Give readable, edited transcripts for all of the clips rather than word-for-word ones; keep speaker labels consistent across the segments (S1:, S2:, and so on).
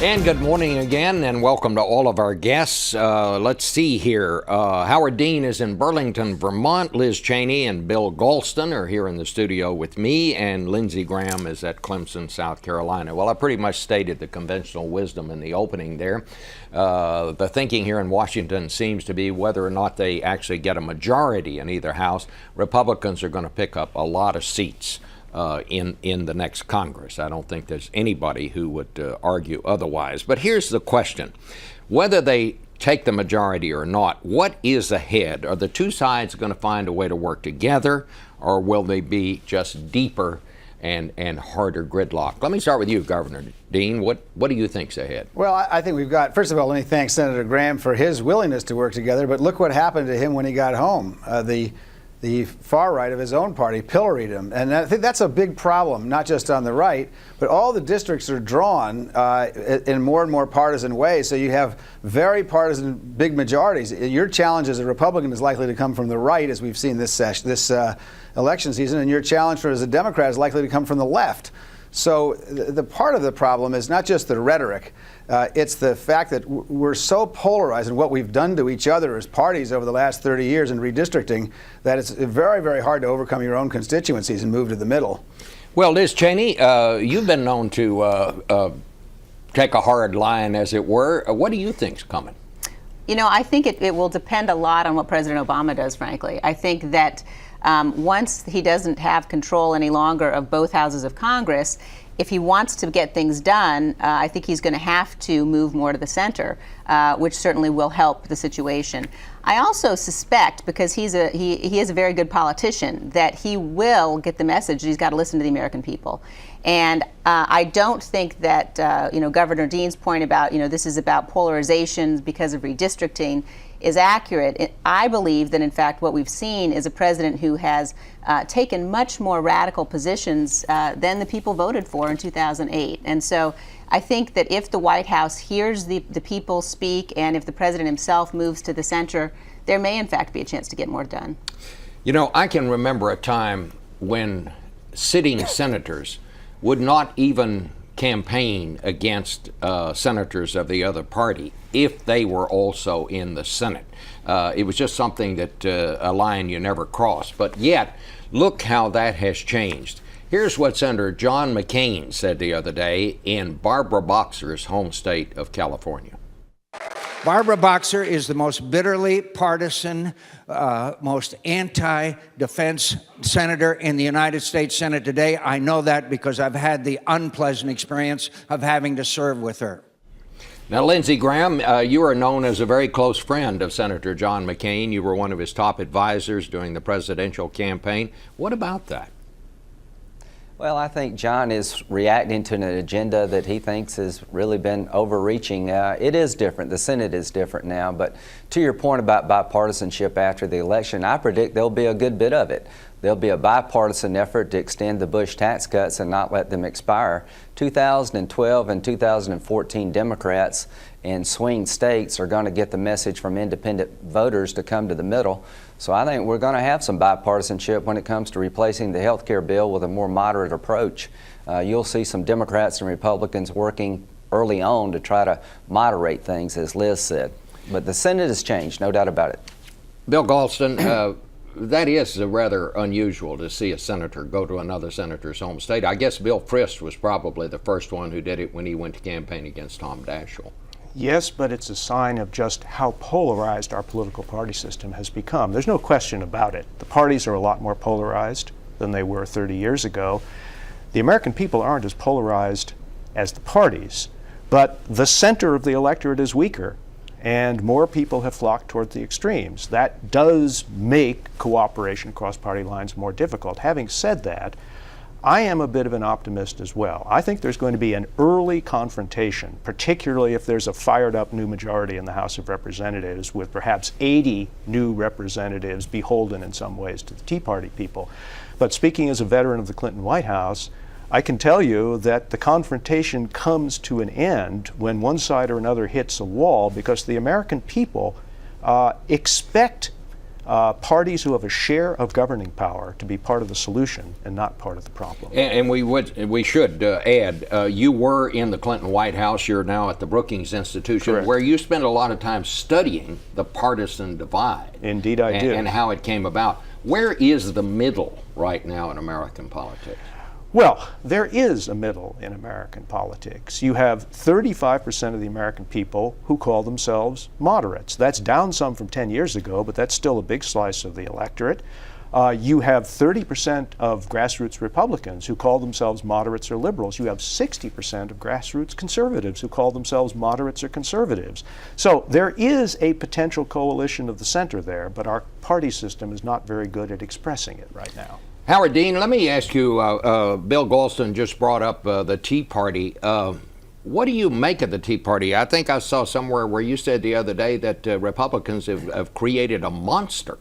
S1: And good morning again, and welcome to all of our guests. Let's see here. Howard Dean is in Burlington, Vermont. Liz Cheney and Bill Galston are here in the studio with me, and Lindsay Graham is at Clemson, South Carolina. Well, I pretty much stated the conventional wisdom in the opening there. The thinking here in Washington seems to be whether or not they actually get a majority in either house, Republicans are going to pick up a lot of seats in the next Congress. I don't think there's anybody who would argue otherwise. But here's the question. Whether they take the majority or not, what is ahead? Are the two sides going to find a way to work together, or will they be just deeper and harder gridlock? Let me start with you, Governor Dean. What do you think's ahead?
S2: Well, I think we've got, first of all, let me thank Senator Graham for his willingness to work together, but look what happened to him when he got home. The far right of his own party pilloried him. And I think that's a big problem, not just on the right, but all the districts are drawn in more and more partisan ways. So you have very partisan big majorities. Your challenge as a Republican is likely to come from the right, as we've seen this election season, and your challenge as a Democrat is likely to come from the left. So the part of the problem is not just the rhetoric, it's the fact that we're so polarized in what we've done to each other as parties over the last 30 years in redistricting that it's very, very hard to overcome your own constituencies and move to the middle.
S1: Well, Liz Cheney, you've been known to take a hard line, as it were. What do you think's coming?
S3: You know, I think it will depend a lot on what President Obama does, frankly. I think that once he doesn't have control any longer of both houses of Congress, if he wants to get things done, I think he's going to have to move more to the center, which certainly will help the situation. I also suspect, because he is a very good politician, that he will get the message that he's got to listen to the American people. And I don't think that Governor Dean's point about this is about polarization because of redistricting is accurate. I believe that, in fact, what we've seen is a president who has taken much more radical positions than the people voted for in 2008. And so I think that if the White House hears the people speak, and if the president himself moves to the center, there may, in fact, be a chance to get more done.
S1: You know, I can remember a time when sitting senators would not even campaign against senators of the other party if they were also in the Senate. It was just something that a line you never cross. But yet, look how that has changed. Here's what Senator John McCain said the other day in Barbara Boxer's home state of California.
S4: Barbara Boxer is the most bitterly partisan, most anti-defense senator in the United States Senate today. I know that because I've had the unpleasant experience of having to serve with her.
S1: Now, Lindsey Graham, you are known as a very close friend of Senator John McCain. You were one of his top advisors during the presidential campaign. What about that?
S5: Well, I think John is reacting to an agenda that he thinks has really been overreaching. It is different. The Senate is different now. But to your point about bipartisanship after the election, I predict there'll be a good bit of it. There'll be a bipartisan effort to extend the Bush tax cuts and not let them expire. 2012 and 2014 Democrats in swing states are going to get the message from independent voters to come to the middle. So I think we're going to have some bipartisanship when it comes to replacing the health care bill with a more moderate approach. You'll see some Democrats and Republicans working early on to try to moderate things, as Liz said. But the Senate has changed, no doubt about it.
S1: Bill Galston, that is rather unusual to see a senator go to another senator's home state. I guess Bill Frist was probably the first one who did it when he went to campaign against Tom Daschle.
S6: Yes, but it's a sign of just how polarized our political party system has become. There's no question about it. The parties are a lot more polarized than they were 30 years ago. The American people aren't as polarized as the parties, but the center of the electorate is weaker, and more people have flocked toward the extremes. That does make cooperation across party lines more difficult. Having said that, I am a bit of an optimist as well. I think there's going to be an early confrontation, particularly if there's a fired up new majority in the House of Representatives with perhaps 80 new representatives beholden in some ways to the Tea Party people. But speaking as a veteran of the Clinton White House, I can tell you that the confrontation comes to an end when one side or another hits a wall, because the American people expect parties who have a share of governing power to be part of the solution and not part of the problem.
S1: And we should add, you were in the Clinton White House. You're now at the Brookings Institution,
S6: Correct.
S1: where you spent a lot of time studying the partisan divide.
S6: Indeed, I did.
S1: And how it came about. Where is the middle right now in American politics?
S6: Well, there is a middle in American politics. You have 35% of the American people who call themselves moderates. That's down some from 10 years ago, but that's still a big slice of the electorate. You have 30% of grassroots Republicans who call themselves moderates or liberals. You have 60% of grassroots conservatives who call themselves moderates or conservatives. So there is a potential coalition of the center there, but our party system is not very good at expressing it right now.
S1: Howard Dean, let me ask you, Bill Galston just brought up the Tea Party. What do you make of the Tea Party? I think I saw somewhere where you said the other day that Republicans have created a monster.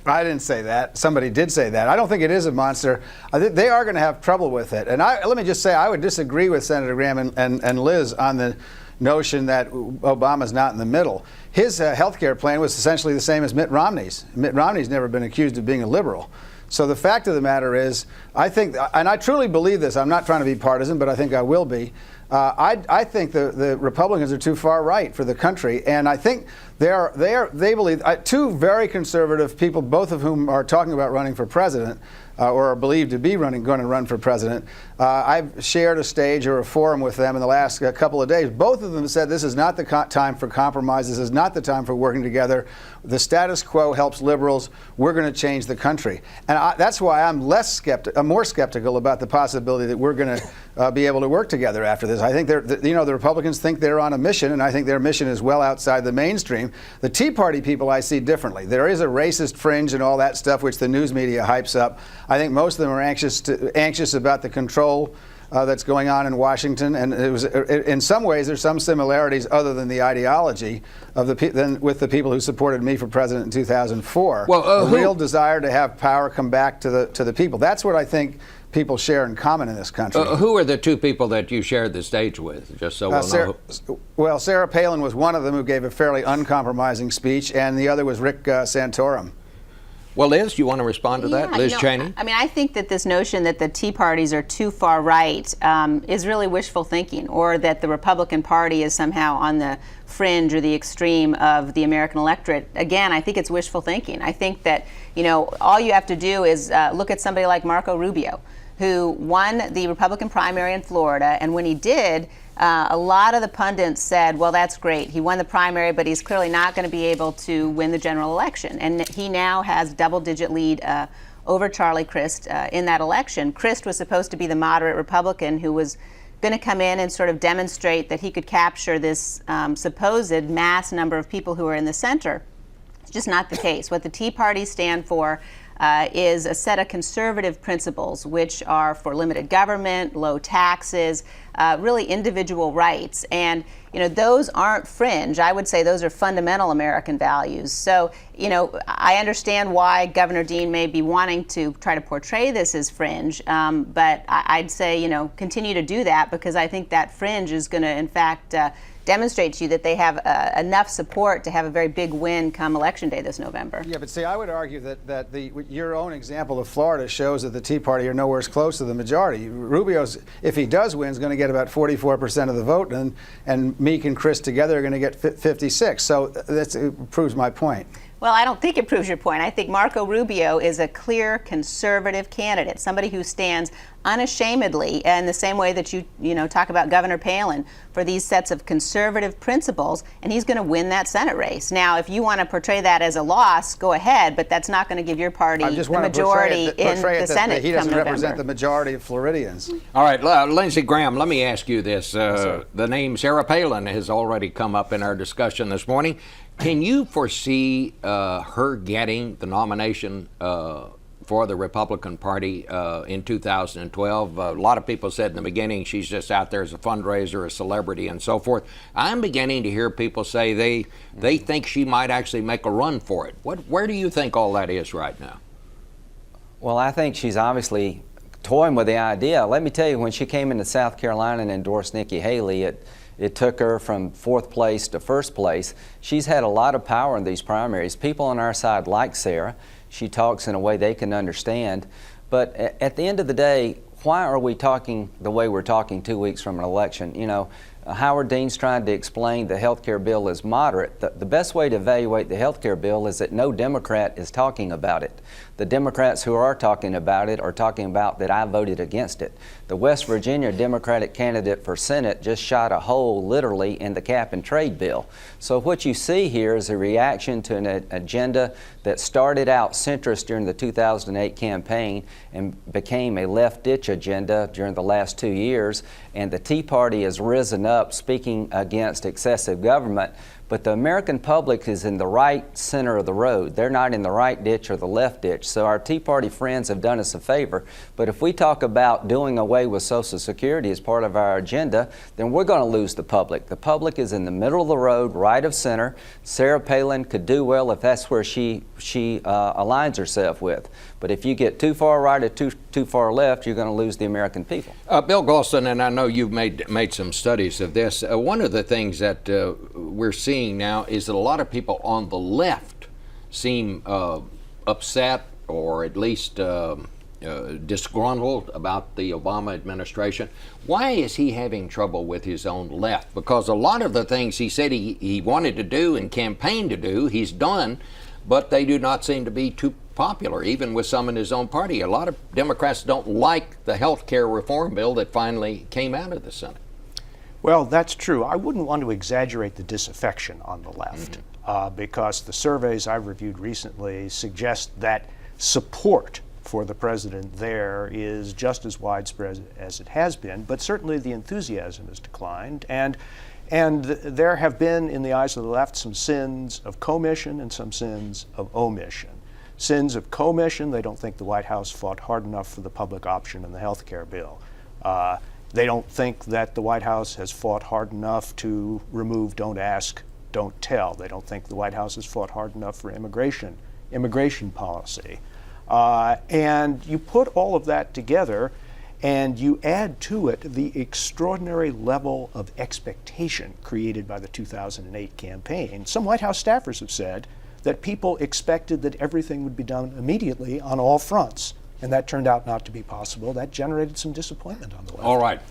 S2: I didn't say that. Somebody did say that. I don't think it is a monster. I think they are going to have trouble with it. And let me just say, I would disagree with Senator Graham and Liz on the notion that Obama's not in the middle. His health care plan was essentially the same as Mitt Romney's. Mitt Romney's never been accused of being a liberal. So the fact of the matter is, I think, and I truly believe this, I'm not trying to be partisan, but I think I will be, I think the Republicans are too far right for the country, and I think they believe, two very conservative people, both of whom are talking about running for president, or are believed to be going to run for president. I've shared a stage or a forum with them in the last couple of days. Both of them said this is not the time for compromise. This is not the time for working together. The status quo helps liberals. We're going to change the country. And that's why I'm more skeptical about the possibility that we're going to be able to work together after this. I think the Republicans think they're on a mission, and I think their mission is well outside the mainstream. The Tea Party people I see differently. There is a racist fringe and all that stuff which the news media hypes up. I think most of them are anxious about the control that's going on in Washington, and in some ways there's some similarities other than the ideology of with the people who supported me for president in 2004. Well, a real desire to have power come back to the people. That's what I think people share in common in this country.
S1: Who are the two people that you shared the stage with, just so we'll know?
S2: Well, Sarah Palin was one of them who gave a fairly uncompromising speech, and the other was Rick Santorum.
S1: Well, Liz, you want to respond to that? Liz Cheney?
S3: I mean, I think that this notion that the Tea Parties are too far right is really wishful thinking, or that the Republican Party is somehow on the fringe or the extreme of the American electorate. Again, I think it's wishful thinking. I think that, all you have to do is look at somebody like Marco Rubio, who won the Republican primary in Florida, and when he did, a lot of the pundits said, well, that's great. He won the primary, but he's clearly not going to be able to win the general election. And he now has double-digit lead over Charlie Crist in that election. Crist was supposed to be the moderate Republican who was going to come in and sort of demonstrate that he could capture this supposed mass number of people who are in the center. It's just not the case. What the Tea Party stand for is a set of conservative principles, which are for limited government, low taxes, really individual rights. And, those aren't fringe. I would say those are fundamental American values. So, I understand why Governor Dean may be wanting to try to portray this as fringe, but I'd say, continue to do that, because I think that fringe is going to, in fact, demonstrate to you that they have enough support to have a very big win come Election Day this November.
S2: Yeah, but see, I would argue that your own example of Florida shows that the Tea Party are nowhere close to the majority. Rubio's, if he does win, is going to get about 44% of the vote, and Meek and Crist together are going to get 56. So it proves my point.
S3: Well, I don't think it proves your point. I think Marco Rubio is a clear conservative candidate, somebody who stands unashamedly in the same way that you talk about Governor Palin for these sets of conservative principles, and he's going to win that Senate race. Now, if you want to portray that as a loss, go ahead, but that's not going to give your party the majority in the Senate.
S2: He doesn't represent the majority of Floridians.
S1: All right, Lindsey Graham, let me ask you this. The name Sarah Palin has already come up in our discussion this morning. Can you foresee her getting the nomination for the Republican Party in 2012? A lot of people said in the beginning she's just out there as a fundraiser, a celebrity, and so forth. I'm beginning to hear people say they think she might actually make a run for it. Where do you think all that is right now?
S5: Well, I think she's obviously toying with the idea. Let me tell you, when she came into South Carolina and endorsed Nikki Haley, It took her from 4th place to 1st place. She's had a lot of power in these primaries. People on our side like Sarah. She talks in a way they can understand. But at the end of the day, why are we talking the way we're talking 2 weeks from an election? You know, Howard Dean's trying to explain the health care bill is moderate. The best way to evaluate the health care bill is that no Democrat is talking about it. The Democrats who are talking about it are talking about that I voted against it. The West Virginia Democratic candidate for Senate just shot a hole literally in the cap and trade bill. So what you see here is a reaction to an agenda that started out centrist during the 2008 campaign and became a left-ditch agenda during the last 2 years. And the Tea Party has risen up speaking against excessive government. But the American public is in the right center of the road. They're not in the right ditch or the left ditch. So our Tea Party friends have done us a favor. But if we talk about doing away with Social Security as part of our agenda, then we're going to lose the public. The public is in the middle of the road, right of center. Sarah Palin could do well if that's where she aligns herself with. But if you get too far right or too far left, you're going to lose the American people.
S1: Bill Galston, and I know you've made some studies of this. One of the things that we're seeing now is that a lot of people on the left seem upset or at least disgruntled about the Obama administration. Why is he having trouble with his own left? Because a lot of the things he said he wanted to do and campaigned to do, he's done, but they do not seem to be too popular, even with some in his own party. A lot of Democrats don't like the health care reform bill that finally came out of the Senate.
S6: Well, that's true. I wouldn't want to exaggerate the disaffection on the left because the surveys I've reviewed recently suggest that support for the president there is just as widespread as it has been, but certainly the enthusiasm has declined. And there have been, in the eyes of the left, some sins of commission and some sins of omission. Sins of commission: they don't think the White House fought hard enough for the public option in the health care bill. They don't think that the White House has fought hard enough to remove Don't Ask, Don't Tell. They don't think the White House has fought hard enough for immigration policy. And you put all of that together and you add to it the extraordinary level of expectation created by the 2008 campaign. Some White House staffers have said that people expected that everything would be done immediately on all fronts. And that turned out not to be possible. That generated some disappointment on the left.
S1: All right.